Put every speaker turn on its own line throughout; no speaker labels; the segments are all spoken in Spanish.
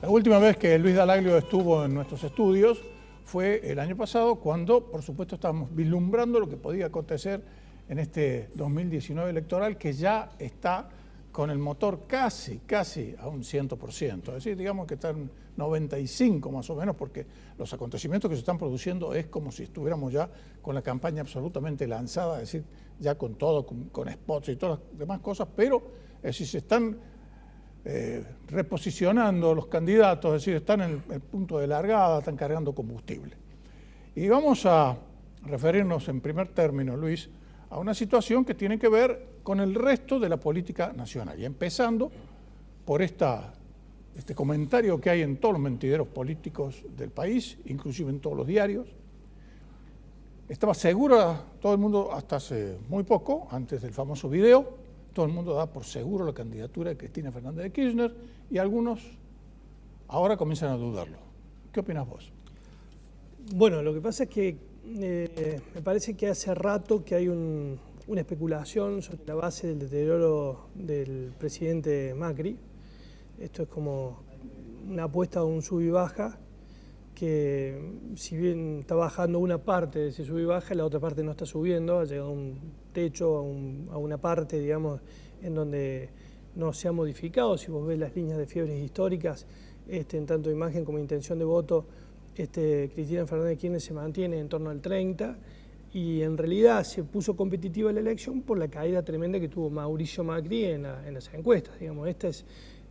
La última vez que Luis Dallaglio estuvo en nuestros estudios fue el año pasado, cuando, por supuesto, estábamos vislumbrando lo que podía acontecer en este 2019 electoral, que ya está con el motor casi a un 100%. Es decir, digamos que está en 95 más o menos, porque los acontecimientos que se están produciendo es como si estuviéramos ya con la campaña absolutamente lanzada, es decir, ya con todo, con spots y todas las demás cosas, pero es decir, se están reposicionando los candidatos, es decir, están en el punto de largada, están cargando combustible. Y vamos a referirnos en primer término, Luis, a una situación que tiene que ver con el resto de la política nacional. Y empezando por este comentario que hay en todos los mentideros políticos del país, inclusive en todos los diarios. Estaba segura todo el mundo, hasta hace muy poco, antes del famoso video, todo el mundo da por seguro la candidatura de Cristina Fernández de Kirchner, y algunos ahora comienzan a dudarlo. ¿Qué opinas vos?
Bueno, lo que pasa es que me parece que hace rato que hay una especulación sobre la base del deterioro del presidente Macri. Esto es como una apuesta a un sub y baja, que si bien está bajando una parte de ese sub y baja, la otra parte no está subiendo, ha llegado a un techo, a una parte, digamos, en donde no se ha modificado. Si vos ves las líneas de fiebres históricas, en tanto imagen como intención de voto, Cristina Fernández de Kirchner se mantiene en torno al 30%, y en realidad se puso competitiva la elección por la caída tremenda que tuvo Mauricio Macri en las encuestas. Digamos, esta es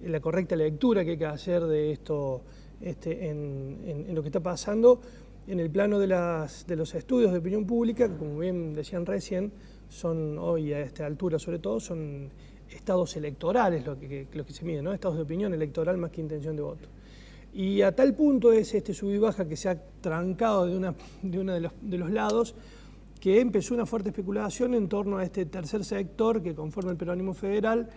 la correcta lectura que hay que hacer de esto en lo que está pasando en el plano de los estudios de opinión pública, que como bien decían recién, son hoy a esta altura sobre todo, son estados electorales lo que se mide, ¿no? Estados de opinión electoral más que intención de voto. Y a tal punto es este sub y baja que se ha trancado de uno de los lados, que empezó una fuerte especulación en torno a este tercer sector que conforma el peronismo federal,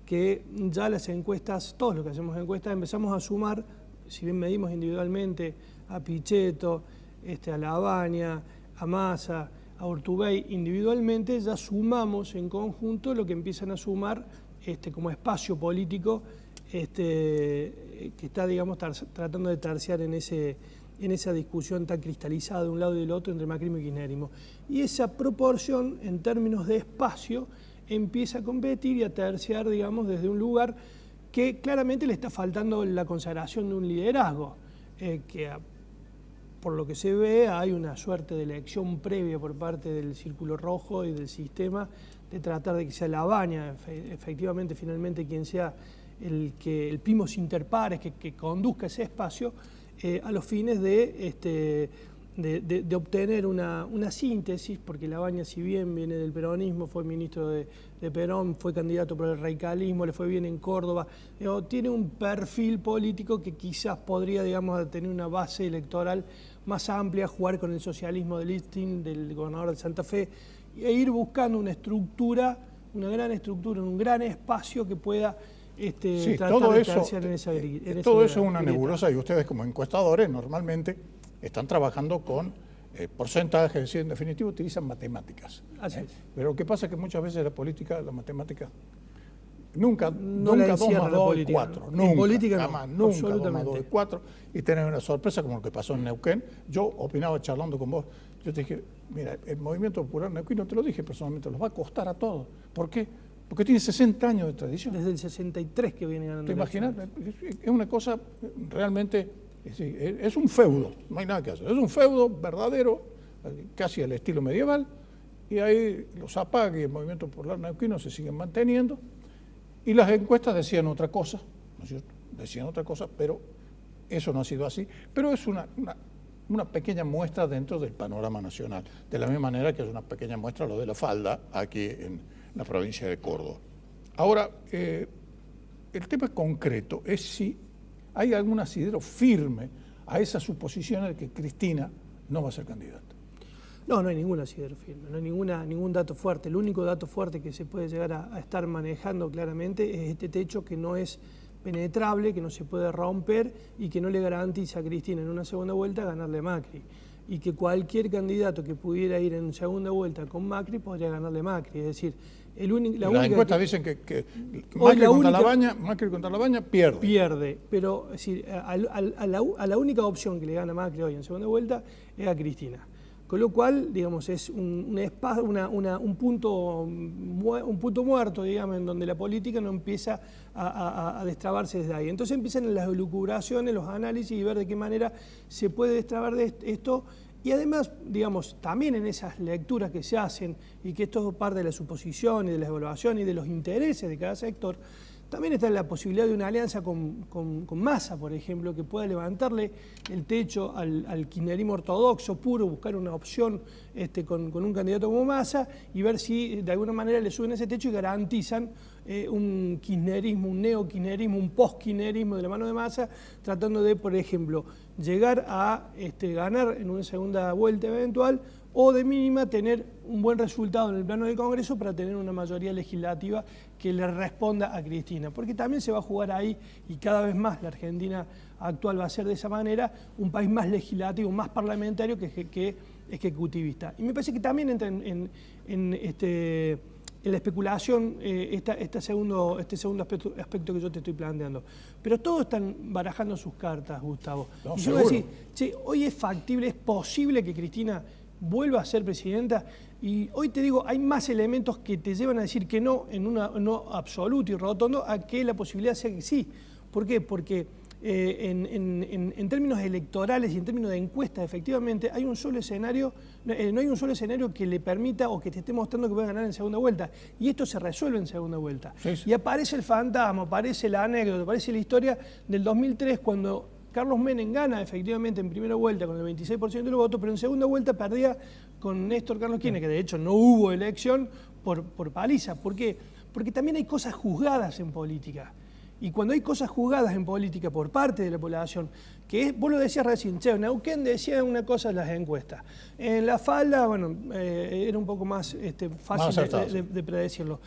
que ya las encuestas, todos los que hacemos encuestas, empezamos a sumar, si bien medimos individualmente a Pichetto, a Lavagna, a Massa, a Urtubey individualmente, ya sumamos en conjunto lo que empiezan a sumar como espacio político que está, digamos, tratando de terciar en esa discusión tan cristalizada de un lado y del otro entre macrismo y kirchnerismo. Y esa proporción, en términos de espacio, empieza a competir y a terciar, digamos, desde un lugar que claramente le está faltando la consagración de un liderazgo, que por lo que se ve hay una suerte de elección previa por parte del Círculo Rojo y del sistema de tratar de que sea Lavagna, efectivamente, finalmente, quien sea el primus inter pares que conduzca ese espacio a los fines de obtener una síntesis, porque Lavagna, si bien viene del peronismo, fue ministro de Perón, fue candidato por el radicalismo, le fue bien en Córdoba, tiene un perfil político que quizás podría, digamos, tener una base electoral más amplia, jugar con el socialismo del listing del gobernador de Santa Fe, e ir buscando una estructura, una gran estructura, un gran espacio que pueda
sí,
tratar
todo
de
eso,
terciar en esa
todo eso es una nebulosa, y ustedes como encuestadores normalmente están trabajando con porcentajes, es decir, en definitiva utilizan matemáticas.
Así es.
Pero lo que pasa es que muchas veces la matemática, nunca
No
2
la
más
encierra la
2 es
política,
4,
¿no?
nunca,
En política no,
jamás, nunca 2 más 2
absolutamente.
es 4, y tener una sorpresa como lo que pasó en Neuquén. Yo opinaba charlando con vos, yo te dije, mira, el Movimiento Popular Neuquino, te lo dije personalmente, los va a costar a todos. ¿Por qué? Porque tiene 60 años de tradición.
Desde el 63 que viene ganando.
¿Te imaginas? Es una cosa realmente, es un feudo, no hay nada que hacer. Es un feudo verdadero, casi al estilo medieval, y ahí los APAC y el Movimiento Popular Neuquino se siguen manteniendo, y las encuestas decían otra cosa, ¿no es cierto? Decían otra cosa, pero eso no ha sido así. Pero es una pequeña muestra dentro del panorama nacional, de la misma manera que es una pequeña muestra lo de la falda aquí en la provincia de Córdoba. Ahora, el tema concreto es si hay algún asidero firme a esa suposición de que Cristina no va a ser candidata.
No hay ningún asidero firme, no hay ningún dato fuerte. El único dato fuerte que se puede llegar a estar manejando claramente es este techo que no es penetrable, que no se puede romper y que no le garantiza a Cristina en una segunda vuelta ganarle a Macri. Y que cualquier candidato que pudiera ir en segunda vuelta con Macri podría ganarle a Macri. Es decir,
Las encuestas dicen que Macri contra Labaña pierde.
Pierde, pero es decir, a la única opción que le gana Macri hoy en segunda vuelta es a Cristina. Con lo cual, digamos, es un punto muerto, digamos, en donde la política no empieza a destrabarse desde ahí. Entonces empiezan las elucubraciones, los análisis y ver de qué manera se puede destrabar de esto. Y además, digamos, también en esas lecturas que se hacen, y que esto es parte de la suposición y de la evaluación y de los intereses de cada sector, también está la posibilidad de una alianza con Massa, por ejemplo, que pueda levantarle el techo al kirchnerismo ortodoxo puro, buscar una opción con un candidato como Massa y ver si de alguna manera le suben ese techo y garantizan un kirchnerismo, un neokirchnerismo, un post-kirchnerismo de la mano de Massa, tratando de, por ejemplo, llegar a ganar en una segunda vuelta eventual o de mínima tener un buen resultado en el plano del Congreso para tener una mayoría legislativa que le responda a Cristina. Porque también se va a jugar ahí, y cada vez más la Argentina actual va a ser de esa manera, un país más legislativo, más parlamentario que ejecutivista. Y me parece que también entra en la especulación este segundo aspecto que yo te estoy planteando. Pero todos están barajando sus cartas, Gustavo.
No,
y yo voy a decir, che, hoy es factible, es posible que Cristina vuelva a ser presidenta, y hoy te digo, hay más elementos que te llevan a decir que no, en un no absoluto y rotundo, a que la posibilidad sea que sí. ¿Por qué? Porque en términos electorales y en términos de encuestas, efectivamente, hay un solo escenario, no hay un solo escenario que le permita o que te esté mostrando que puede ganar en segunda vuelta. Y esto se resuelve en segunda vuelta.
Sí.
Y aparece el fantasma, aparece la anécdota, aparece la historia del 2003, cuando Carlos Menem gana efectivamente en primera vuelta con el 26% de los votos, pero en segunda vuelta perdía con Néstor Carlos Kirchner, que de hecho no hubo elección por paliza. ¿Por qué? Porque también hay cosas juzgadas en política. Y cuando hay cosas juzgadas en política por parte de la población, vos lo decías recién, che, Neuquén decía una cosa en las encuestas. En La Falda, bueno, era un poco más fácil de predecirlo.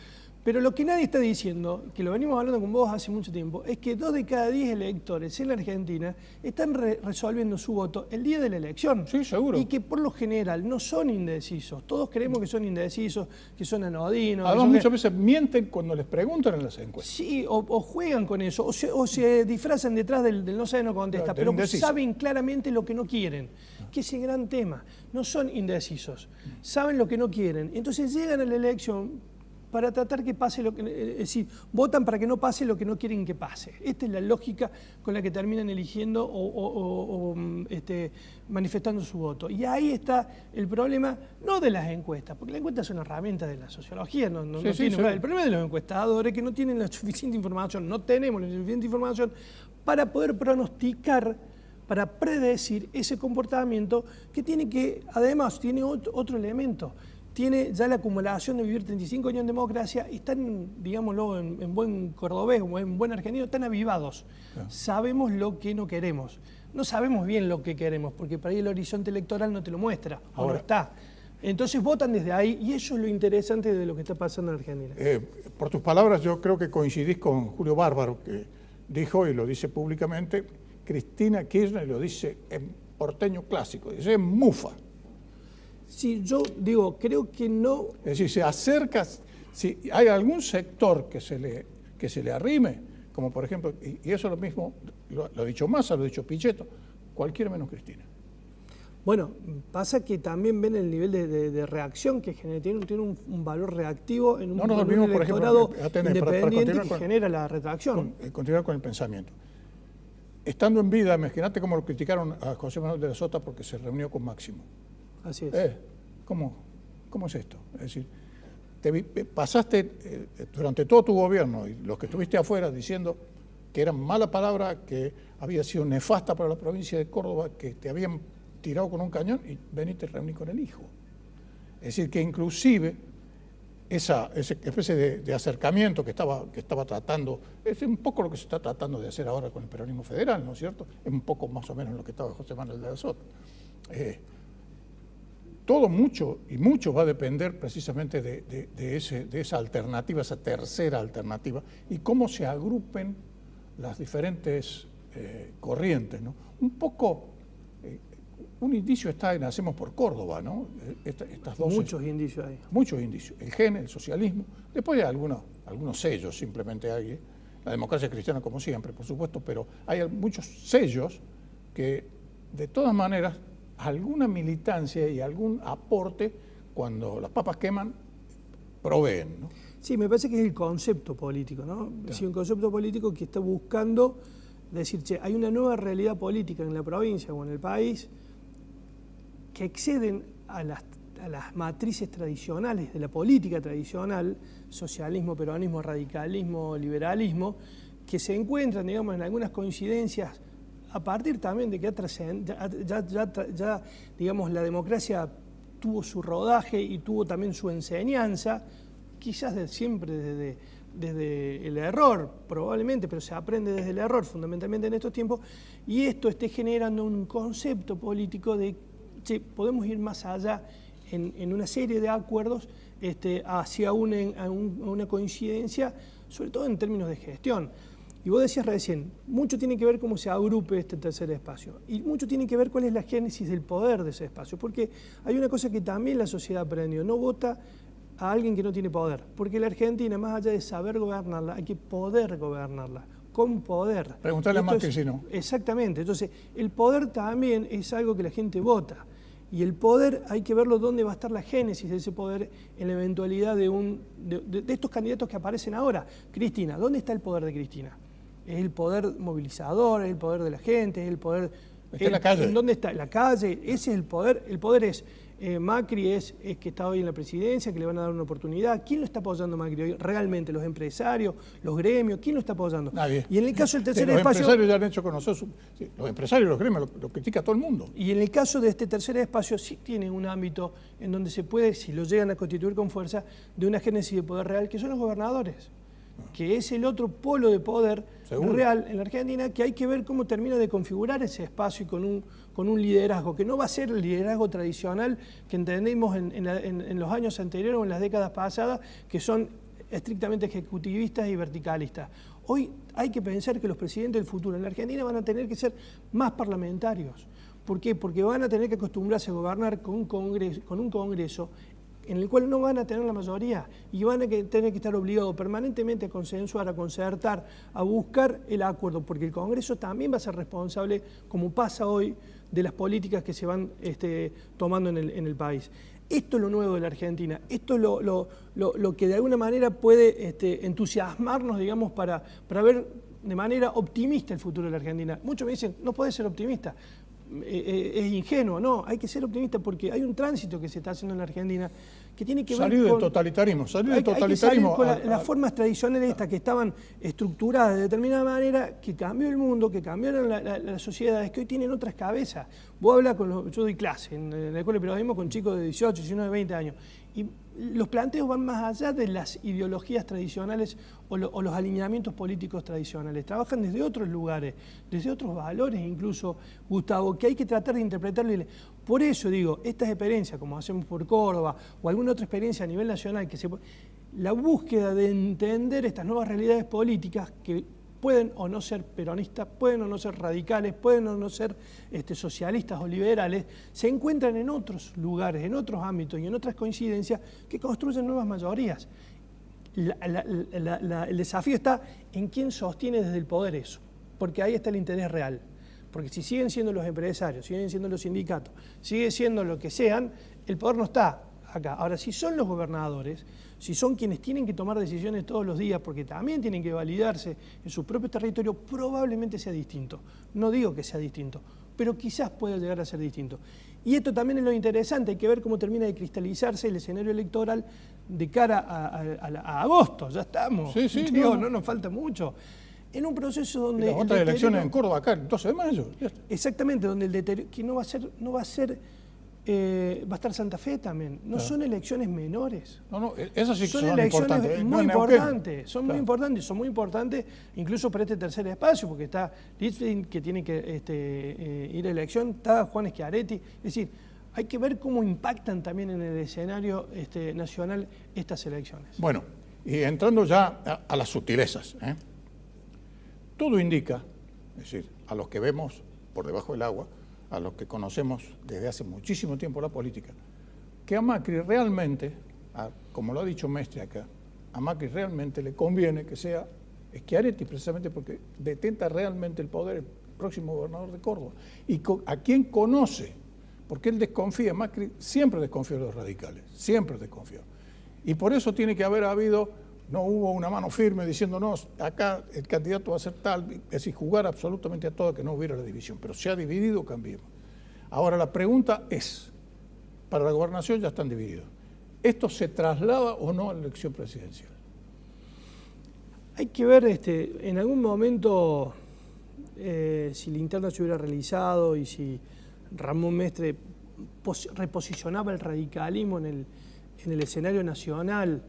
Pero lo que nadie está diciendo, que lo venimos hablando con vos hace mucho tiempo, es que 2 de cada 10 electores en la Argentina están resolviendo su voto el día de la elección.
Sí, seguro.
Y que por lo general no son indecisos. Todos creemos que son indecisos, que son anodinos.
Además, muchas veces mienten cuando les preguntan en las encuestas.
Sí, o juegan con eso, o se disfrazan detrás del no sabe, no contesta, pero saben claramente lo que no quieren, que es el gran tema. No son indecisos, saben lo que no quieren. Entonces llegan a la elección para tratar que pase lo que... Es decir, votan para que no pase lo que no quieren que pase. Esta es la lógica con la que terminan eligiendo o manifestando su voto. Y ahí está el problema, no de las encuestas, porque las encuestas son herramientas de la sociología, el problema de los encuestadores es que no tienen la suficiente información, no tenemos la suficiente información para poder pronosticar, para predecir ese comportamiento que tiene que, además, tiene otro elemento. Tiene ya la acumulación de vivir 35 años en democracia y están, digámoslo en buen cordobés o en buen argentino, están avivados. Claro. Sabemos lo que no queremos. No sabemos bien lo que queremos, porque por ahí el horizonte electoral no te lo muestra, o no está. Entonces votan desde ahí, y eso es lo interesante de lo que está pasando en Argentina.
Por tus palabras, yo creo que coincidís con Julio Bárbaro, que dijo, y lo dice públicamente, Cristina Kirchner lo dice en porteño clásico, dice en mufa.
Sí, yo digo, creo que no...
Es decir, se acerca, si hay algún sector que se le arrime, como por ejemplo, y eso es lo mismo, lo ha dicho Massa, lo ha dicho Pichetto, cualquiera menos Cristina.
Bueno, pasa que también ven el nivel de reacción que genera, tiene un valor reactivo en un electorado independiente que genera la retracción.
Continuar con el pensamiento. Estando en vida, imagínate cómo lo criticaron a José Manuel de la Sota porque se reunió con Máximo.
Así es.
¿Cómo es esto? Es decir, pasaste durante todo tu gobierno y los que estuviste afuera diciendo que eran mala palabra, que había sido nefasta para la provincia de Córdoba, que te habían tirado con un cañón y veniste a reunir con el hijo. Es decir, que inclusive esa especie de acercamiento que estaba tratando, es un poco lo que se está tratando de hacer ahora con el peronismo federal, ¿no es cierto? Es un poco más o menos lo que estaba José Manuel de la Sota. Todo mucho va a depender precisamente de esa alternativa, esa tercera alternativa, y cómo se agrupen las diferentes corrientes, ¿no? Un poco, un indicio está en Hacemos por Córdoba, ¿no? Estas dos.
Muchos indicios ahí.
Muchos indicios. El gen, el socialismo. Después hay algunos sellos, simplemente hay. La democracia cristiana, como siempre, por supuesto, pero hay muchos sellos que, de todas maneras, alguna militancia y algún aporte, cuando las papas queman, proveen, ¿no?
Sí, me parece que es el concepto político, ¿no?
Claro.
Sí, un concepto político que está buscando decir, che, hay una nueva realidad política en la provincia o en el país que exceden a las matrices tradicionales de la política tradicional, socialismo, peronismo, radicalismo, liberalismo, que se encuentran, digamos, en algunas coincidencias a partir también de que ya digamos, la democracia tuvo su rodaje y tuvo también su enseñanza, quizás siempre desde el error, probablemente, pero se aprende desde el error fundamentalmente en estos tiempos, y esto esté generando un concepto político de che, podemos ir más allá en una serie de acuerdos hacia una coincidencia, sobre todo en términos de gestión. Y vos decías recién, mucho tiene que ver cómo se agrupe este tercer espacio, y mucho tiene que ver cuál es la génesis del poder de ese espacio, porque hay una cosa que también la sociedad aprendió, no vota a alguien que no tiene poder, porque la Argentina, más allá de saber gobernarla, hay que poder gobernarla, con poder.
Preguntarle a Macri si no.
Exactamente, entonces el poder también es algo que la gente vota, y el poder hay que verlo dónde va a estar la génesis de ese poder en la eventualidad de estos candidatos que aparecen ahora. Cristina, ¿dónde está el poder de Cristina? ¿Es el poder movilizador, es el poder de la gente, es el poder...
Está en la calle.
¿En dónde está? La calle, ese es el poder. El poder es... Macri es que está hoy en la presidencia, que le van a dar una oportunidad. ¿Quién lo está apoyando Macri hoy? ¿Realmente los empresarios, los gremios? ¿Quién lo está apoyando?
Nadie.
Y en el caso del tercer
los
espacio...
Los empresarios ya han hecho conocer, los empresarios y los gremios lo critica todo el mundo.
Y en el caso de este tercer espacio sí tiene un ámbito en donde se puede, si lo llegan a constituir con fuerza, de una génesis de poder real, que son los gobernadores, que es el otro polo de poder real en la Argentina, que hay que ver cómo termina de configurar ese espacio y con un liderazgo, que no va a ser el liderazgo tradicional que entendimos en los años anteriores o en las décadas pasadas, que son estrictamente ejecutivistas y verticalistas. Hoy hay que pensar que los presidentes del futuro en la Argentina van a tener que ser más parlamentarios. ¿Por qué? Porque van a tener que acostumbrarse a gobernar con un Congreso en el cual no van a tener la mayoría y van a tener que estar obligados permanentemente a consensuar, a concertar, a buscar el acuerdo, porque el Congreso también va a ser responsable, como pasa hoy, de las políticas que se van tomando en el país. Esto es lo nuevo de la Argentina, esto es lo que de alguna manera puede entusiasmarnos, digamos, para ver de manera optimista el futuro de la Argentina. Muchos me dicen, no puedes ser optimista. Es ingenuo, no, hay que ser optimista porque hay un tránsito que se está haciendo en la Argentina que tiene que ver con...
Salir del totalitarismo.
Hay que salir con las formas tradicionales estas que estaban estructuradas de determinada manera, que cambió el mundo, que cambiaron las sociedades, que hoy tienen otras cabezas. Vos hablas yo doy clase en la Escuela de Periodismo con chicos de 18, 19, 20 años, y los planteos van más allá de las ideologías tradicionales o los alineamientos políticos tradicionales. Trabajan desde otros lugares, desde otros valores incluso, Gustavo, que hay que tratar de interpretarlo. Por eso digo, estas experiencias, como Hacemos por Córdoba, o alguna otra experiencia a nivel nacional, la búsqueda de entender estas nuevas realidades políticas que pueden o no ser peronistas, pueden o no ser radicales, pueden o no ser socialistas o liberales, se encuentran en otros lugares, en otros ámbitos y en otras coincidencias que construyen nuevas mayorías. El desafío está en quién sostiene desde el poder eso, porque ahí está el interés real. Porque si siguen siendo los empresarios, siguen siendo los sindicatos, sigue siendo lo que sean, el poder no está acá. Ahora, si son los gobernadores, si son quienes tienen que tomar decisiones todos los días, porque también tienen que validarse en su propio territorio, probablemente sea distinto. No digo que sea distinto, pero quizás pueda llegar a ser distinto. Y esto también es lo interesante, hay que ver cómo termina de cristalizarse el escenario electoral de cara a agosto. Ya estamos, no nos falta mucho. En un proceso donde...
Y las otras elecciones en Córdoba acá, el 12 de mayo.
Exactamente, donde el deterioro, que va a estar Santa Fe también. No son elecciones menores.
No, esas sí que son
elecciones muy importantes. Son muy importantes incluso para este tercer espacio, porque está Litvin, que tiene que ir a elección, está Juan Schiaretti. Es decir, hay que ver cómo impactan también en el escenario nacional estas elecciones.
Bueno, y entrando ya a las sutilezas, todo indica, es decir, a los que vemos por debajo del agua, a los que conocemos desde hace muchísimo tiempo la política, que a Macri realmente, como lo ha dicho Mestre acá, a Macri realmente le conviene que sea Schiaretti, precisamente porque detenta realmente el poder, el próximo gobernador de Córdoba, y a quien conoce, porque él desconfía, Macri siempre desconfió de los radicales, siempre desconfió. Y por eso tiene que haber habido, no hubo una mano firme diciendo, no, acá el candidato va a ser tal, es decir, jugar absolutamente a todo, que no hubiera la división, pero se ha dividido, cambiemos. Ahora la pregunta es, para la gobernación ya están divididos, ¿esto se traslada o no a la elección presidencial?
Hay que ver, en algún momento, si la interna se hubiera realizado y si Ramón Mestre reposicionaba el radicalismo en el escenario nacional,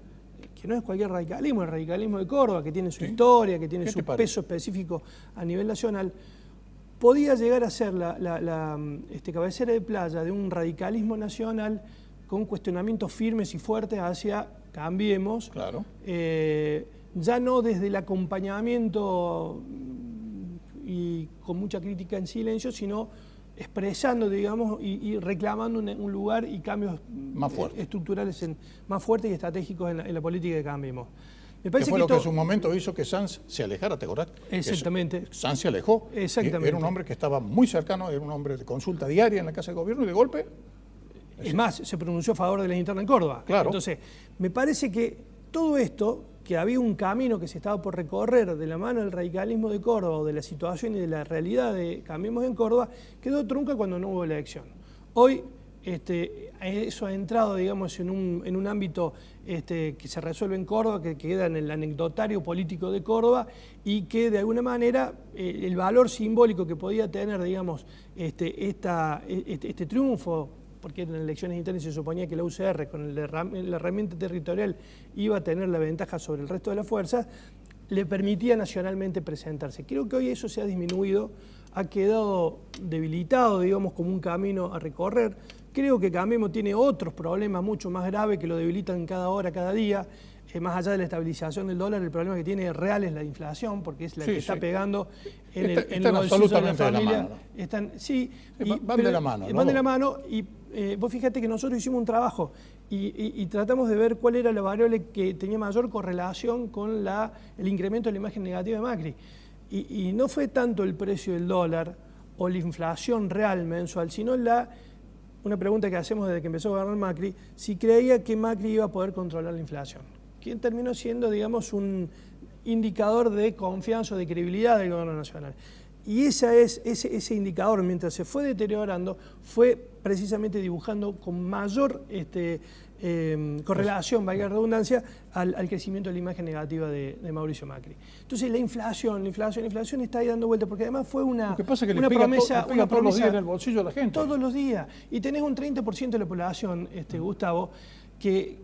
que no es cualquier radicalismo, el radicalismo de Córdoba, que tiene su historia, que tiene su peso específico a nivel nacional, podía llegar a ser la cabecera de playa de un radicalismo nacional con cuestionamientos firmes y fuertes hacia Cambiemos.
Claro.
Ya no desde el acompañamiento y con mucha crítica en silencio, sino expresando, digamos, y reclamando un lugar y cambios
más
estructurales más fuertes y estratégicos en la política de Cambiemos.
Me parece que lo que en su momento hizo que Sanz se alejara, ¿te acordás?
Exactamente.
Sanz se alejó.
Exactamente.
Era un hombre que estaba muy cercano, era un hombre de consulta diaria en la Casa de Gobierno y de golpe...
Es más, se pronunció a favor de la interna en Córdoba.
Claro.
Entonces, me parece que todo esto, que había un camino que se estaba por recorrer de la mano del radicalismo de Córdoba o de la situación y de la realidad de Cambiemos en Córdoba, quedó trunca cuando no hubo elección. Hoy eso ha entrado, digamos, en un ámbito que se resuelve en Córdoba, que queda en el anecdotario político de Córdoba y que de alguna manera el valor simbólico que podía tener, digamos, este triunfo, porque en elecciones internas se suponía que la UCR con la herramienta territorial iba a tener la ventaja sobre el resto de las fuerzas, le permitía nacionalmente presentarse. Creo que hoy eso se ha disminuido, ha quedado debilitado, digamos, como un camino a recorrer. Creo que Cambiemos tiene otros problemas mucho más graves que lo debilitan cada hora, cada día. Más allá de la estabilización del dólar, el problema que tiene real es la inflación, porque es la que está pegando en el bolsillo de la familia.
Van de la mano.
Van de la mano y vos fíjate que nosotros hicimos un trabajo y tratamos de ver cuál era la variable que tenía mayor correlación con el incremento de la imagen negativa de Macri. Y no fue tanto el precio del dólar o la inflación real mensual, sino una pregunta que hacemos desde que empezó a gobernar Macri, si creía que Macri iba a poder controlar la inflación, que terminó siendo, digamos, un indicador de confianza o de credibilidad del gobierno nacional. Y ese indicador, mientras se fue deteriorando, fue precisamente dibujando con mayor correlación, valga la redundancia, al crecimiento de la imagen negativa de Mauricio Macri. Entonces la inflación está ahí dando vuelta, porque además fue una promesa
todos los días en el bolsillo de la gente.
Todos los días. Y tenés un 30% de la población, Gustavo, que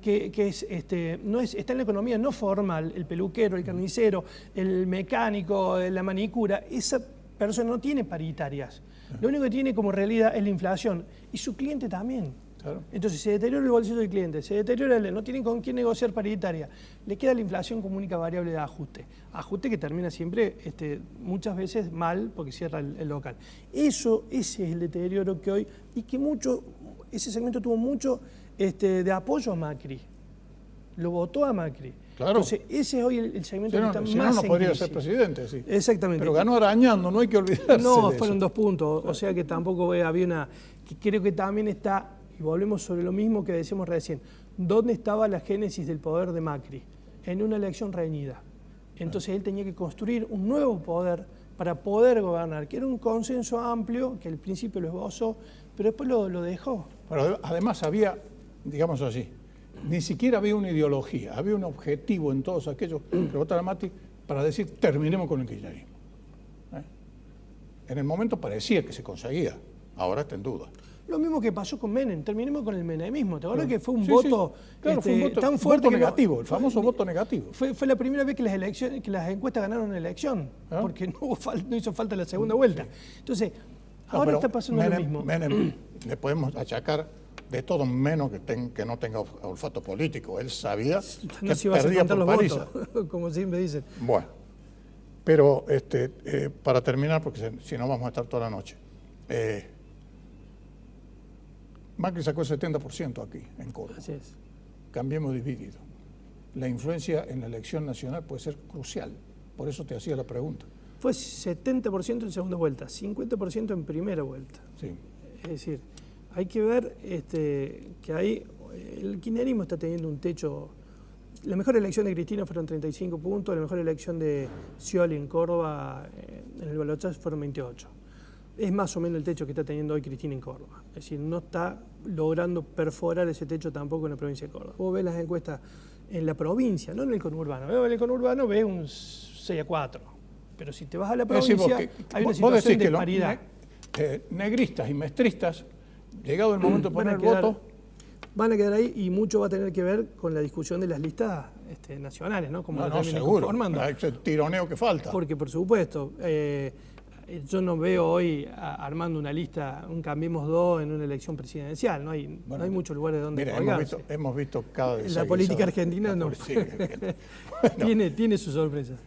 está en la economía no formal, el peluquero, el carnicero, el mecánico, la manicura. Esa persona no tiene paritarias. Lo único que tiene como realidad es la inflación. Y su cliente también.
Claro.
Entonces se deteriora el bolsillo del cliente, se deteriora no tienen con quién negociar paritaria. Le queda la inflación como única variable de ajuste. Ajuste que termina siempre, muchas veces mal, porque cierra el local. Ese es el deterioro que hoy, y que ese segmento tuvo mucho de apoyo a Macri. Lo votó a Macri.
Claro.
Entonces, ese es hoy el segmento que está más en
no podría
crisis.
ser presidente, sí.
Exactamente.
Pero ganó arañando, no hay que olvidarse
No,
de
fueron
eso.
2 puntos. O sea que tampoco había una... que creo que también está, y volvemos sobre lo mismo que decíamos recién, ¿dónde estaba la génesis del poder de Macri? En una elección reñida. Entonces él tenía que construir un nuevo poder para poder gobernar, que era un consenso amplio, que al principio lo esbozó, pero después lo dejó.
Pero además había, digamos así, ni siquiera había una ideología, había un objetivo en todos aquellos que votaron a Macri para decir, terminemos con el kirchnerismo. En el momento parecía que se conseguía, ahora está en duda.
Lo mismo que pasó con Menem, terminemos con el menemismo. ¿Te acuerdas que fue un
Sí,
voto,
sí. Claro, fue un voto,
tan fuerte?
Voto negativo, el famoso voto negativo.
Fue la primera vez que las encuestas ganaron una elección, porque no hizo falta la segunda vuelta. Entonces, ahora está pasando lo mismo.
Menem le podemos achacar de todo menos que no tenga olfato político. Él sabía que perdía por paliza.
Como siempre dicen.
Bueno, pero para terminar, porque si no vamos a estar toda la noche, Macri sacó el 70% aquí, en Córdoba.
Así es.
Cambiemos dividido. La influencia en la elección nacional puede ser crucial. Por eso te hacía la pregunta.
Fue 70% en segunda vuelta, 50% en primera vuelta.
Sí.
Es decir, hay que ver que ahí el kirchnerismo está teniendo un techo. La mejor elección de Cristina fueron 35 puntos, la mejor elección de Scioli en Córdoba en el balotaje fueron 28. Es más o menos el techo que está teniendo hoy Cristina en Córdoba. Es decir, no está logrando perforar ese techo tampoco en la provincia de Córdoba. Vos ves las encuestas en la provincia, no en el conurbano. En el conurbano ves un 6-4. Pero si te vas a la provincia, hay una situación de paridad.
Negristas y mestristas, llegado el momento de poner el voto,
van a quedar ahí y mucho va a tener que ver con la discusión de las listas nacionales, ¿no? Como
no, seguro, ese tironeo que falta.
Porque, por supuesto, yo no veo hoy armando una lista, un Cambiemos 2 en una elección presidencial. No hay muchos lugares donde colgarse.
Hemos visto cada vez.
La política argentina no. Tiene sus sorpresas.